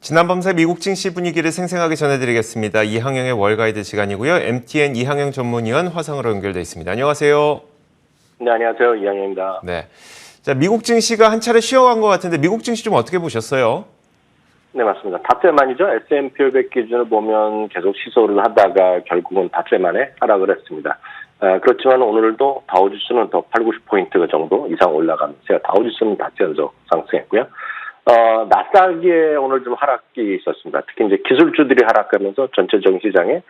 지난 밤새 미국 증시 분위기를 생생하게 전해드리겠습니다. 이항영의 월가이드 시간이고요. MTN 이항영 전문위원 화상으로 연결돼 있습니다. 안녕하세요. 네, 안녕하세요. 이항영입니다. 네. 자, 미국 증시가 한 차례 쉬어간 것 같은데 미국 증시 좀 어떻게 보셨어요? 네, 맞습니다. 닷새 만이죠. S&P 500 기준을 보면 계속 시소를 하다가 결국은 닷새 만에 하락을 했습니다. 그렇지만 오늘도 다우지수는 더 8, 90포인트 정도 이상 올라가면서 다우지수는 닷새 연속 상승했고요. 나스닥이 오늘 좀 하락이 있었습니다. 특히 이제 기술주들이 하락하면서 전체적인 시장의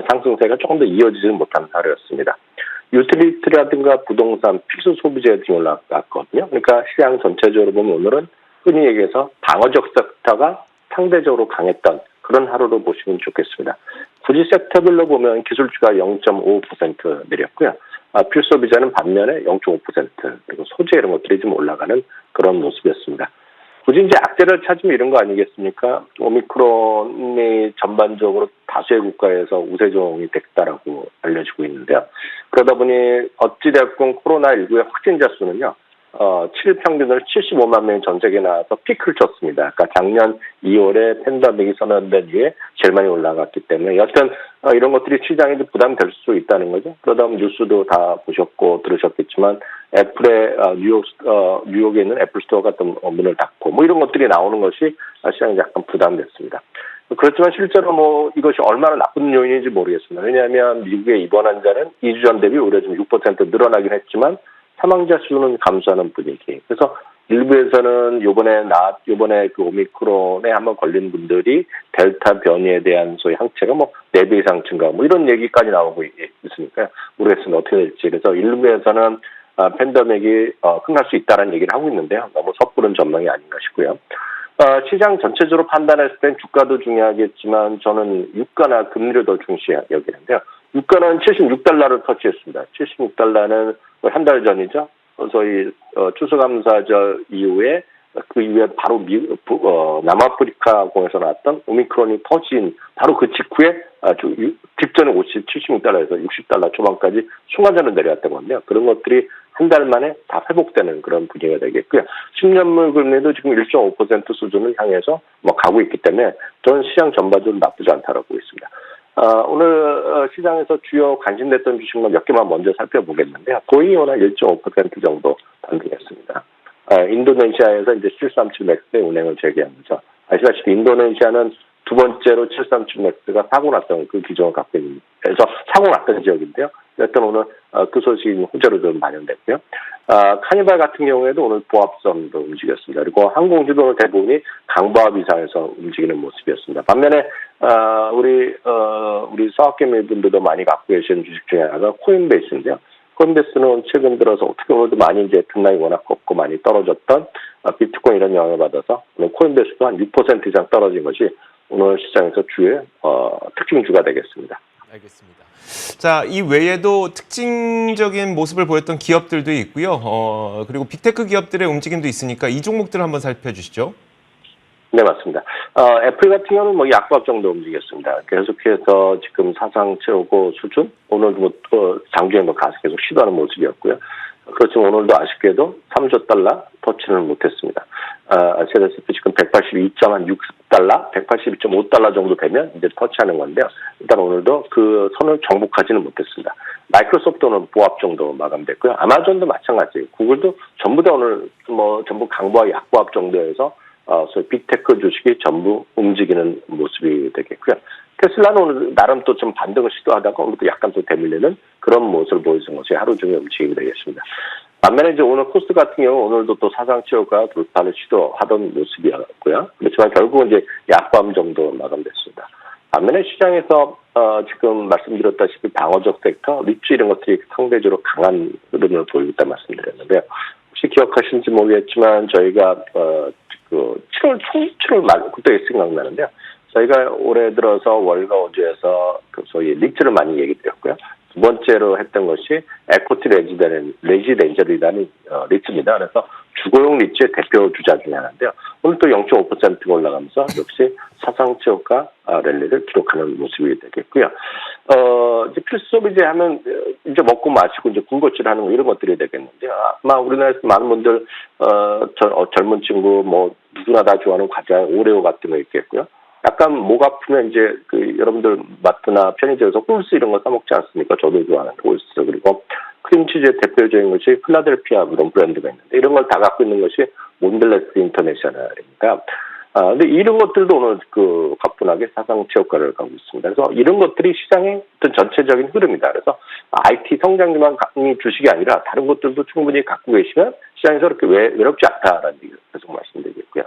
상승세가 조금 더 이어지지 못한 사례였습니다. 유틸리티라든가 부동산, 필수 소비재들이 올라갔거든요. 그러니까 시장 전체적으로 보면 오늘은 흔히 얘기해서 방어적 섹터가 상대적으로 강했던 그런 하루로 보시면 좋겠습니다. 굳이 섹터별로 보면 기술주가 0.5% 내렸고요. 필수 소비자는 반면에 0.5% 그리고 소재 이런 것들이 좀 올라가는 그런 모습이었습니다. 굳이 이제 악재를 찾으면 이런 거 아니겠습니까? 오미크론이 전반적으로 다수의 국가에서 우세종이 됐다라고 알려지고 있는데요. 그러다 보니 어찌됐건 코로나19의 확진자 수는요. 7일 평균으로 75만 명이 전 세계에 나와서 피크를 쳤습니다. 그러니까 작년 2월에 팬데믹이 선언된 이후에 제일 많이 올라갔기 때문에 여튼 이런 것들이 시장에 부담이 될 수 있다는 거죠. 그러다 보면 뉴스도 다 보셨고 들으셨겠지만 애플의 뉴욕에 있는 애플 스토어가 또 문을 닫고 뭐 이런 것들이 나오는 것이 시장에 약간 부담됐습니다. 그렇지만 실제로 이것이 얼마나 나쁜 요인인지 모르겠습니다. 왜냐하면 미국의 입원 환자는 2주 전 대비 오히려 좀 6% 늘어나긴 했지만 사망자 수는 감소하는 분위기. 그래서 일부에서는 요번에 그 오미크론에 한번 걸린 분들이 델타 변이에 대한 소위 항체가 4배 이상 증가 이런 얘기까지 나오고 있으니까요. 모르겠습니다. 어떻게 될지. 그래서 일부에서는 팬데믹이 끝날 수 있다는 얘기를 하고 있는데요. 너무 섣부른 전망이 아닌가 싶고요. 시장 전체적으로 판단했을 땐 주가도 중요하겠지만 저는 유가나 금리를 더 중시 여기는데요. 유가는 76달러를 터치했습니다. 76달러는 한 달 전이죠. 저희 추수감사절 이후에 그 이후에 바로 남아프리카 공에서 나왔던 오미크론이 터진 바로 그 직후에 직전에 76달러에서 60달러 초반까지 순간적으로 내려왔던 건데요. 그런 것들이 한 달 만에 다 회복되는 그런 분위기가 되겠고요. 10년물 금리도 지금 1.5% 수준을 향해서 가고 있기 때문에 저는 시장 전반적으로 나쁘지 않다고 보고 있습니다. 오늘 시장에서 주요 관심됐던 주식만 몇 개만 먼저 살펴보겠는데요. 보잉이 오늘 1.5% 정도 반등했습니다. 인도네시아에서 이제 737 맥스의 운행을 재개한 거죠. 아시다시피 인도네시아는 두 번째로 737 맥스가 사고 났던 그 기종을 갖고 있는, 그래서 사고 났던 지역인데요. 여튼 오늘 그 소식이 호재로 좀 반영됐고요. 카니발 같은 경우에도 오늘 보합선도 움직였습니다. 그리고 항공주도 대부분이 강보합 이상에서 움직이는 모습이었습니다. 반면에 우리 서학개미분들도 많이 갖고 계시는 주식 중에 하나가 코인베이스인데요. 코인베이스는 최근 들어서 어떻게 보면 많이 이제 등락이 워낙 컸고 많이 떨어졌던 비트코인 이런 영향을 받아서 오늘 코인베이스도 한 6% 이상 떨어진 것이 오늘 시장에서 주의 특징주가 되겠습니다. 알겠습니다. 자, 이 외에도 특징적인 모습을 보였던 기업들도 있고요. 그리고 빅테크 기업들의 움직임도 있으니까 이 종목들을 한번 살펴주시죠. 네, 맞습니다. 애플 같은 경우는 약밥 정도 움직였습니다. 계속해서 지금 사상 최고 수준, 오늘 장중에 계속 시도하는 모습이었고요. 그렇지만 오늘도 아쉽게도 3조 달러 터치는 못했습니다. 아시다시피 지금 182.6달러, 182.5달러 정도 되면 이제 터치하는 건데요. 일단 오늘도 그 선을 정복하지는 못했습니다. 마이크로소프트는 보합 정도 마감됐고요. 아마존도 마찬가지. 구글도 전부 다 오늘 전부 강보합, 약보합 정도에서 소위 빅테크 주식이 전부 움직이는 모습이 되겠고요. 테슬라는 오늘 나름 또 좀 반등을 시도하다가 오늘도 약간 또 되밀리는 그런 모습을 보여준 것이 하루 종일 움직임이 되겠습니다. 반면에 이제 오늘 코스트 같은 경우 오늘도 또 사상 최고가 돌파를 시도하던 모습이었고요. 그렇지만 결국은 이제 약밤 정도 마감됐습니다. 반면에 시장에서 지금 말씀드렸다시피 방어적 섹터, 리츠 이런 것들이 상대적으로 강한 흐름을 보이고 있다 말씀드렸는데요. 혹시 기억하시는지 모르겠지만 저희가 7월 말 그때 생각나는데요. 저희가 올해 들어서 월가 어주에서 소위 리츠를 많이 얘기 드렸고요. 두 번째로 했던 것이 에코티 레지덴셜이라는 리츠입니다. 그래서 주거용 리츠의 대표 주자 중에 하나인데요. 오늘 또 0.5%가 올라가면서 역시 사상 최고가 랠리를 기록하는 모습이 되겠고요. 이제 필수 소비재 하면 이제 먹고 마시고 이제 군것질 하는 이런 것들이 되겠는데요. 아마 우리나라에서 많은 분들 젊은 친구 누구나 다 좋아하는 과자 오레오 같은 거 있겠고요. 약간 목 아프면 이제 여러분들 마트나 편의점에서 홀스 이런 거 사 먹지 않습니까? 저도 좋아하는 홀스. 그리고 크림치즈의 대표적인 것이 필라델피아 그런 브랜드가 있는데 이런 걸 다 갖고 있는 것이 몬델레스 인터내셔널입니다. 근데 이런 것들도 오늘 가뿐하게 사상체 효과를 갖고 있습니다. 그래서 이런 것들이 시장의 어떤 전체적인 흐름이다. 그래서 IT 성장률만 주식이 아니라 다른 것들도 충분히 갖고 계시면 시장에서 그렇게 외롭지 않다라는 얘기를 계속 말씀드리겠고요.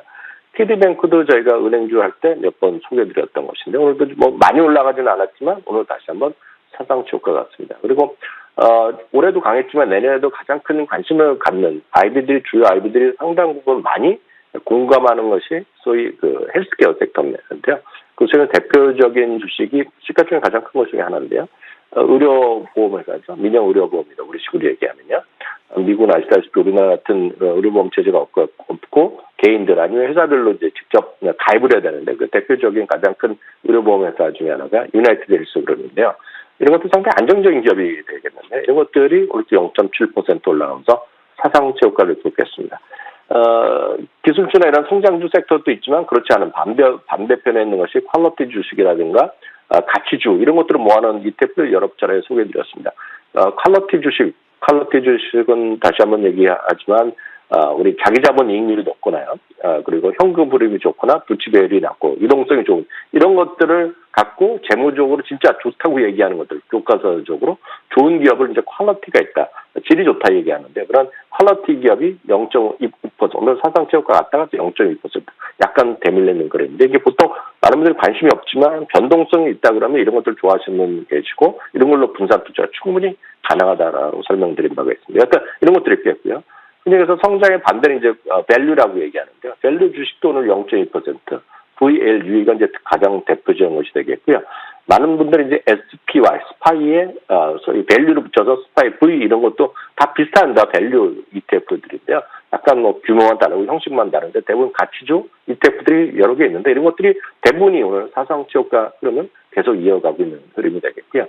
TD뱅크도 저희가 은행주 할 때 몇 번 소개해드렸던 것인데 오늘도 뭐 많이 올라가지는 않았지만 오늘 다시 한번 사상치 효과 같습니다. 그리고 올해도 강했지만 내년에도 가장 큰 관심을 갖는 주요 아이비들이 상당 부분 많이 공감하는 것이 소위 헬스케어 섹터인데요. 그 중에 대표적인 주식이 시가총액 가장 큰 것 중에 하나인데요. 의료보험회사죠. 민영의료보험이다. 우리 식으로 얘기하면요. 미국은 아시다시피 우리나라 같은 의료보험 체제가 없고 개인들 아니면 회사들로 이제 직접 가입을 해야 되는데 그 대표적인 가장 큰 의료보험회사 중에 하나가 유나이티드 헬스그룹인데요. 이런 것도 상당히 안정적인 기업이 되겠는데 이런 것들이 오늘 0.7% 올라가면서 사상체 효과를 줬겠습니다. 기술주나 이런 성장주 섹터도 있지만 그렇지 않은 반대편에 있는 것이 퀄리티 주식이라든가 가치주 이런 것들을 모아놓은 ETF를 여러 차례 소개해드렸습니다. 퀄리티 주식은 다시 한번 얘기하지만 우리 자기 자본 이익률이 높거나요. 그리고 현금 흐름이 좋거나 부채 비율이 낮고 유동성이 좋은 이런 것들을 갖고 재무적으로 진짜 좋다고 얘기하는 것들, 교과서적으로 좋은 기업을 이제 퀄리티가 있다, 질이 좋다 얘기하는데 그런 퀄리티 기업이 0.2%, 오늘 사상체 효과 갔다가 0.2% 약간 대밀리는 그랬는데 이게 보통 많은 분들이 관심이 없지만 변동성이 있다 그러면 이런 것들 좋아하시는 분 계시고 이런 걸로 분산 투자가 충분히 가능하다라고 설명드린 바가 있습니다. 약간 이런 것들이 있겠고요. 그래서 성장의 반대는 이제 밸류라고 얘기하는데요. 밸류 주식도 오늘 0.2%, VLU가 이제 가장 대표적인 것이 되겠고요. 많은 분들이 이제 SPY, 스파이에 소위 밸류를 붙여서 스파이 V 이런 것도 다 비슷한 밸류 ETF들인데요. 약간 뭐 규모만 다르고 형식만 다른데 대부분 가치주 ETF들이 여러 개 있는데 이런 것들이 대부분이 오늘 사상치 효과 흐름은 계속 이어가고 있는 흐름이 되겠고요.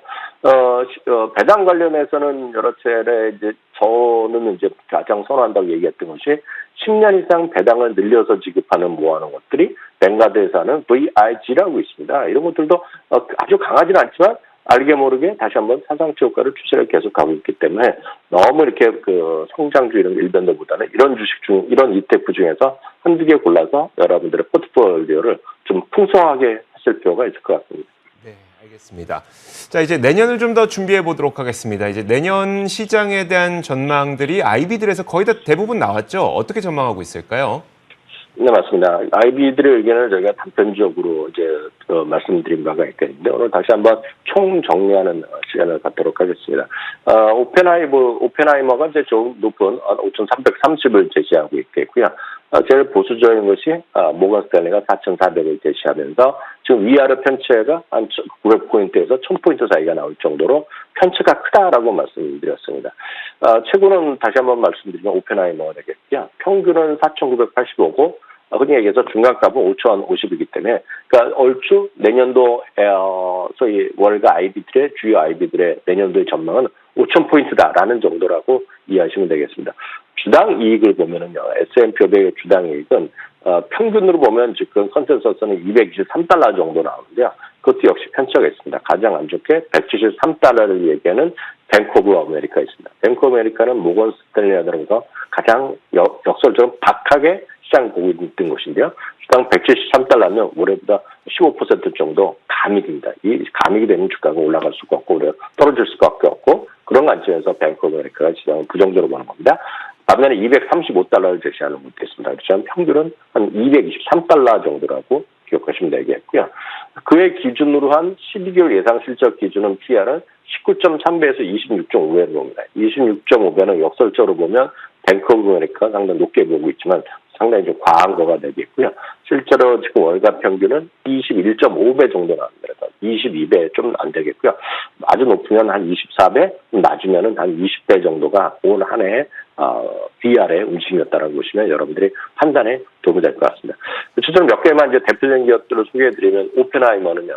배당 관련해서는 여러 차례 이제 저는 이제 가장 선호한다고 얘기했던 것이 10년 이상 배당을 늘려서 지급하는 모아놓은 것들이 뱅가드에서는 VIG라고 있습니다. 이런 것들도 아주 강하지는 않지만 알게 모르게 다시 한번 사상치 효과를 추세를 계속하고 있기 때문에 너무 이렇게 성장주 이런 일변도보다는 이런 ETF 중에서 한두 개 골라서 여러분들의 포트폴리오를 좀 풍성하게 하실 필요가 있을 것 같습니다. 네, 알겠습니다. 자, 이제 내년을 좀 더 준비해 보도록 하겠습니다. 이제 내년 시장에 대한 전망들이 IB들에서 거의 다 대부분 나왔죠. 어떻게 전망하고 있을까요? 네, 맞습니다. IB들의 의견을 저희가 단편적으로 이제 말씀드린 바가 있겠는데 오늘 다시 한번 총 정리하는 시간을 갖도록 하겠습니다. 오펜하이머가 이제 좀 높은 5,330을 제시하고 있겠고요. 제일 보수적인 것이 모건 스탠리가 4,400을 제시하면서 지금 위아래 편차가 한 900포인트에서 1000포인트 사이가 나올 정도로 편차가 크다라고 말씀드렸습니다. 최고는 다시 한번 말씀드리면 오펜하이머가 되겠고요. 평균은 4,985고 흔히 얘기해서 중간값은 5,050이기 때문에 그러니까 얼추 내년도 소위 월가 IB들의 주요 IB들의 내년도의 전망은 5,000포인트다라는 정도라고 이해하시면 되겠습니다. 주당 이익을 보면은요, S&P 500의 주당 이익은 평균으로 보면 지금 컨센서스는 223달러 정도 나오는데요. 그것도 역시 편차가 있습니다. 가장 안 좋게 173달러를 얘기하는 뱅크 오브 아메리카 있습니다. 뱅크 오브 아메리카는 모건 스탠리라든가 가장 역설적으로 박하게 시장 보고 있는 곳인데요. 주당 173달러면 올해보다 15% 정도 감익입니다. 이 감익이 되는 주가가 올라갈 수가 없고 오히려 떨어질 수밖에 없고 그런 관점에서 뱅크 오브 아메리카가 시장을 부정적으로 보는 겁니다. 반면에 235달러를 제시하는 것도 있습니다. 그렇지만 평균은 한 223달러 정도라고 기억하시면 되겠고요. 그의 기준으로 한 12개월 예상 실적 기준은 PR은 19.3배에서 26.5배로 봅니다. 26.5배는 역설적으로 보면 뱅크 오브 아메리카가 상당히 높게 보고 있지만 상당히 좀 과한 거가 되겠고요. 실제로 지금 월가 평균은 21.5배 정도 나옵니다. 그래서 22배 좀 안 되겠고요. 아주 높으면 한 24배, 낮으면은 한 20배 정도가 올 한 해 BR의 움직임이었다라고 보시면 여러분들이 판단에 도움이 될 것 같습니다. 추천을 몇 개만 이제 대표적인 기업들을 소개해드리면 오펜하이머는요.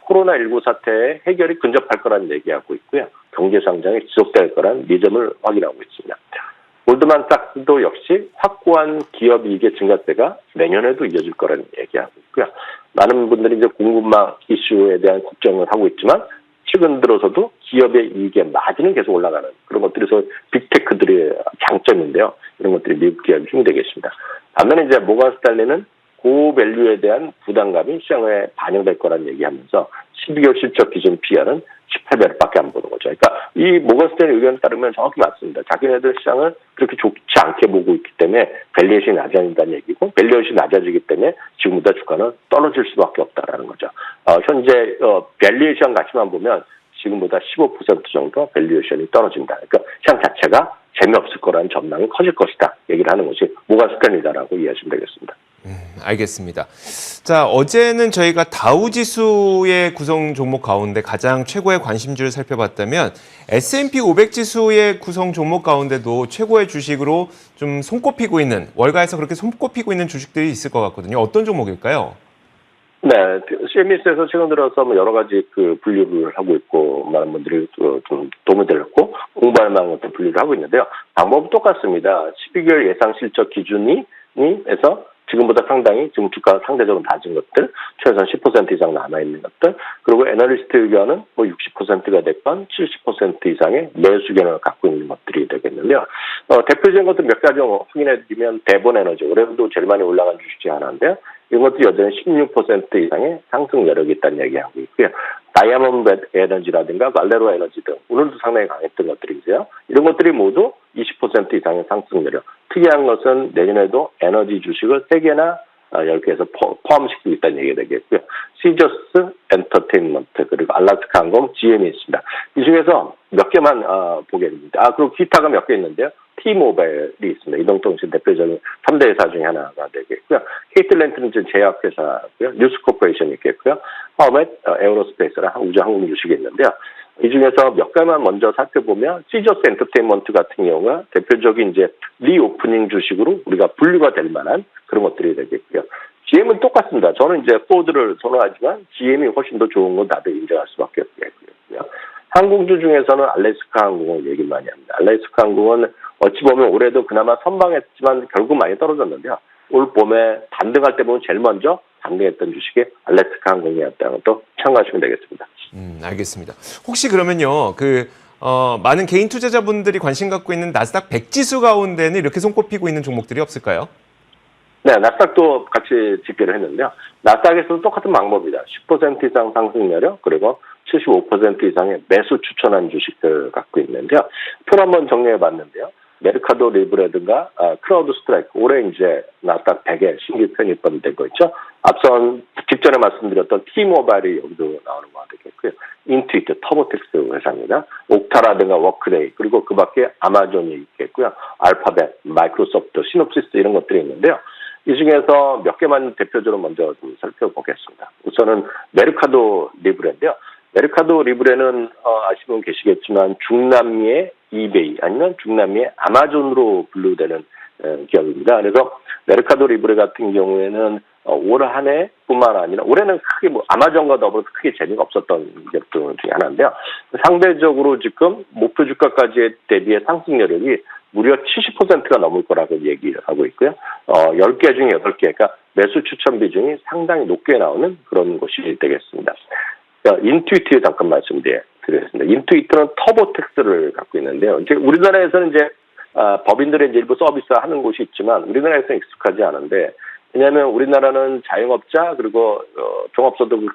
코로나19 사태의 해결이 근접할 거라는 얘기하고 있고요. 경제 성장이 지속될 거라는 믿음을 확인하고 있습니다. 골드만삭스도 역시 확고한 기업이익의 증가세가 내년에도 이어질 거라는 얘기하고 있고요. 많은 분들이 이제 공급망 이슈에 대한 걱정을 하고 있지만 최근 들어서도 기업의 이익의 마진은 계속 올라가는 그런 것들이 빅테크들의 장점인데요. 이런 것들이 미국 기업이 힘이 되겠습니다. 반면에 이제 모건 스탠리는 고밸류에 대한 부담감이 시장에 반영될 거라는 얘기하면서 12개월 실적 기준 PR은 18배밖에 안 보는 거죠. 그러니까 이 모건 스탠리 의견에 따르면 정확히 맞습니다. 자기네들 시장을 그렇게 좋지 않게 보고 있기 때문에 밸류에이션이 낮아진다는 얘기고 밸류에이션이 낮아지기 때문에 지금보다 주가는 떨어질 수밖에 없다라는 거죠. 현재 밸류에이션 가치만 보면 지금보다 15% 정도 밸류에이션이 떨어진다. 그러니까 시장 자체가 재미없을 거라는 전망이 커질 것이다. 얘기를 하는 것이 모건 스탠리다라고 이해하시면 되겠습니다. 알겠습니다. 자, 어제는 저희가 다우지수의 구성 종목 가운데 가장 최고의 관심주를 살펴봤다면 S&P 500 지수의 구성 종목 가운데도 최고의 주식으로 좀 손꼽히고 있는, 월가에서 그렇게 손꼽히고 있는 주식들이 있을 것 같거든요. 어떤 종목일까요? 네, CMS에서 최근 들어서 여러 가지 분류를 하고 있고, 많은 분들이 좀 도움이 되었고, 공부할 만한 것들 분류를 하고 있는데요. 방법은 똑같습니다. 12개월 예상 실적 기준에서 지금보다 상당히 지금 주가가 상대적으로 낮은 것들, 최소한 10% 이상 남아있는 것들, 그리고 애널리스트 의견은 60%가 됐건 70% 이상의 매수 의견을 갖고 있는 것들이 되겠는데요. 대표적인 것들 몇 가지 확인해드리면 대본에너지, 올해도 제일 많이 올라간 주식이 하나인데요. 이런 것도 여전히 16% 이상의 상승 여력이 있다는 얘기하고 있고요. 다이아몬드 에너지라든가 발레로 에너지 등 오늘도 상당히 강했던 것들이세요. 이런 것들이 모두 20% 이상의 상승 여력. 특이한 것은 내년에도 에너지 주식을 3개나 10개에서 포함시키고 있다는 얘기가 되겠고요. 시저스 엔터테인먼트 그리고 알라스카 항공 GM이 있습니다. 이 중에서 몇 개만 보겠습니다. 그리고 기타가 몇 개 있는데요. T모바일이 있습니다. 이동통신 대표적인 3대 회사 중에 하나가 되겠고요. 케이틀랜트는 제약회사고요. 뉴스코퍼레이션이 있겠고요. 파워맷 에어로스페이스랑 우주항공 주식이 있는데요. 이 중에서 몇 가지만 먼저 살펴보면 시저스 엔터테인먼트 같은 경우가 대표적인 이제 리오프닝 주식으로 우리가 분류가 될 만한 그런 것들이 되겠고요. GM은 똑같습니다. 저는 이제 포드를 선호하지만 GM이 훨씬 더 좋은 건 다들 인정할 수밖에 없겠고요. 항공주 중에서는 알래스카 항공을 얘기 많이 합니다. 알래스카 항공은 어찌 보면 올해도 그나마 선방했지만 결국 많이 떨어졌는데요. 올 봄에 반등할 때 보면 제일 먼저 반등했던 주식이 알래스카 항공이었다는 것도 참고하시면 되겠습니다. 알겠습니다. 혹시 그러면요, 많은 개인 투자자분들이 관심 갖고 있는 나스닥 100 지수 가운데는 이렇게 손꼽히고 있는 종목들이 없을까요? 네, 나스닥도 같이 집계를 했는데요. 나스닥에서도 똑같은 방법이다. 10% 이상 상승 여력 그리고 75% 이상의 매수 추천한 주식들 갖고 있는데요. 표를 한번 정리해 봤는데요. 메르카도 리브라든가 크라우드 스트라이크 올해 이제 나스닥 100에 신규 편입이 된 거 있죠. 앞선 직전에 말씀드렸던 T모바일이 여기도 나오는 거 되겠고요. 인투이트, 터보텍스 회사입니다. 옥타라든가 워크데이 그리고 그 밖에 아마존이 있겠고요. 알파벳, 마이크로소프트, 시놉시스 이런 것들이 있는데요. 이 중에서 몇 개만 대표적으로 먼저 좀 살펴보겠습니다. 우선은 메르카도 리브레인데요. 메르카도 리브레는 아시면 계시겠지만 중남미의 이베이 아니면 중남미의 아마존으로 분류되는 기업입니다. 그래서 메르카도 리브레 같은 경우에는 올 한 해뿐만 아니라 올해는 크게 아마존과 더불어서 크게 재미가 없었던 기업들 중에 하나인데요. 상대적으로 지금 목표 주가까지 대비해 상승 여력이 무려 70%가 넘을 거라고 얘기를 하고 있고요. 10개 중에 8개, 그러니까 매수 추천 비중이 상당히 높게 나오는 그런 것이 되겠습니다. 인투이트 잠깐 말씀드리겠습니다. 인투이트는 터보텍스를 갖고 있는데요. 이제 우리나라에서는 이제 법인들의 일부 서비스를 하는 곳이 있지만 우리나라에서는 익숙하지 않은데 왜냐하면 우리나라는 자영업자 그리고 종합소득을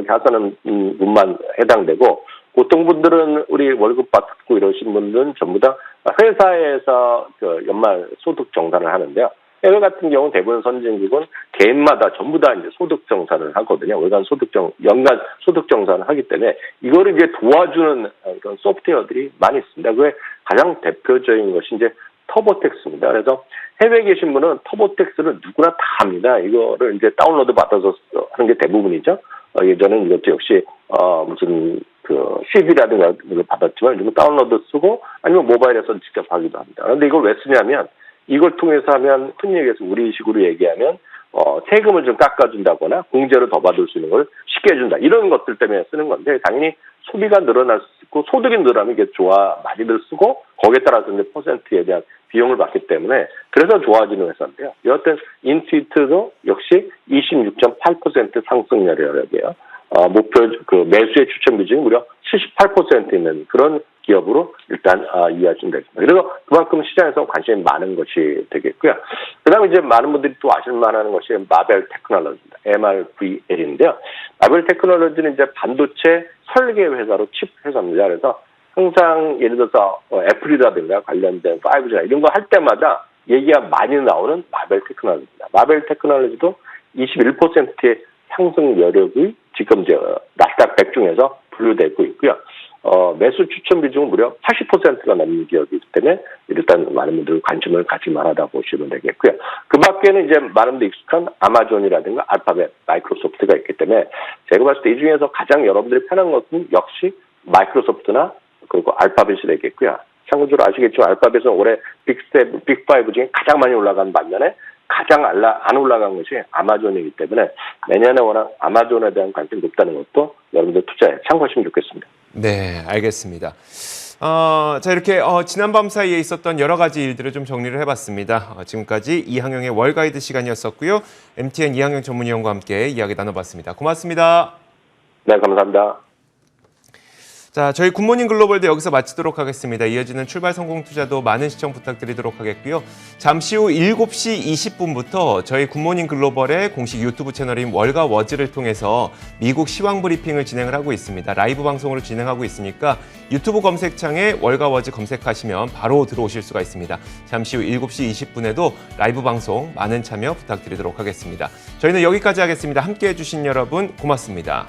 하시는 분만 해당되고 보통 분들은 우리 월급 받고 이러신 분들은 전부 다 회사에서 연말 소득 정산을 하는데요. 해외 같은 경우 대부분 선진국은 개인마다 전부 다 이제 소득 정산을 하거든요. 연간 소득 정산을 하기 때문에 이거를 이제 도와주는 그런 소프트웨어들이 많이 있습니다. 그게 가장 대표적인 것이 이제 터보텍스입니다. 그래서 해외에 계신 분은 터보텍스를 누구나 다 합니다. 이거를 이제 다운로드 받아서 하는 게 대부분이죠. 예전엔 이것도 역시 무슨 CD라든가 이걸 받았지만 요즘 다운로드 쓰고 아니면 모바일에서 직접 하기도 합니다. 그런데 이걸 왜 쓰냐면 이걸 통해서 하면 흔히 얘기해서 우리식으로 얘기하면 세금을 좀 깎아준다거나 공제를 더 받을 수 있는 걸 쉽게 해준다. 이런 것들 때문에 쓰는 건데 당연히 소비가 늘어났고 소득이 늘어나면 이게 많이들 쓰고 거기에 따라서 이제 퍼센트에 대한 비용을 받기 때문에 그래서 좋아지는 회사인데요. 여하튼 인투이트도 역시 26.8% 상승 여력이에요. 목표 매수의 추천 비중이 무려 78% 있는 그런 기업으로 일단 이해하시면 되겠습니다. 그래서 그만큼 시장에서 관심이 많은 것이 되겠고요. 그다음에 이제 많은 분들이 또 아실만한 것이 마벨 테크놀로지입니다. MRVL인데요. 마벨 테크놀로지는 이제 반도체 설계 회사로 칩 회사입니다. 그래서 항상 예를 들어서 애플이라든가 관련된 5G나 이런 거 할 때마다 얘기가 많이 나오는 마벨 테크놀로지입니다. 마벨 테크놀로지도 21%의 상승 여력이 지금 나스닥 100 중에서 분류되고 있고요. 매수 추천 비중은 무려 80%가 넘는 기업이기 때문에 일단 많은 분들 관심을 가질 만하다 보시면 되겠고요. 그 밖에는 이제 많은 분들 익숙한 아마존이라든가 알파벳, 마이크로소프트가 있기 때문에 제가 봤을 때 이 중에서 가장 여러분들이 편한 것은 역시 마이크로소프트나 그리고 알파벳이 되겠고요. 참고적으로 아시겠지만 알파벳은 올해 빅5 중에 가장 많이 올라간 반면에 가장 안 올라간 것이 아마존이기 때문에 내년에 워낙 아마존에 대한 관심이 높다는 것도 여러분들 투자에 참고하시면 좋겠습니다. 네, 알겠습니다. 자, 이렇게 지난밤 사이에 있었던 여러 가지 일들을 좀 정리를 해봤습니다. 지금까지 이항영의 월가이드 시간이었었고요. MTN 이항영 전문위원과 함께 이야기 나눠봤습니다. 고맙습니다. 네, 감사합니다. 자, 저희 굿모닝 글로벌도 여기서 마치도록 하겠습니다. 이어지는 출발 성공 투자도 많은 시청 부탁드리도록 하겠고요. 잠시 후 7시 20분부터 저희 굿모닝 글로벌의 공식 유튜브 채널인 월가 워즈를 통해서 미국 시황 브리핑을 진행을 하고 있습니다. 라이브 방송으로 진행하고 있으니까 유튜브 검색창에 월가 워즈 검색하시면 바로 들어오실 수가 있습니다. 잠시 후 7시 20분에도 라이브 방송 많은 참여 부탁드리도록 하겠습니다. 저희는 여기까지 하겠습니다. 함께해 주신 여러분 고맙습니다.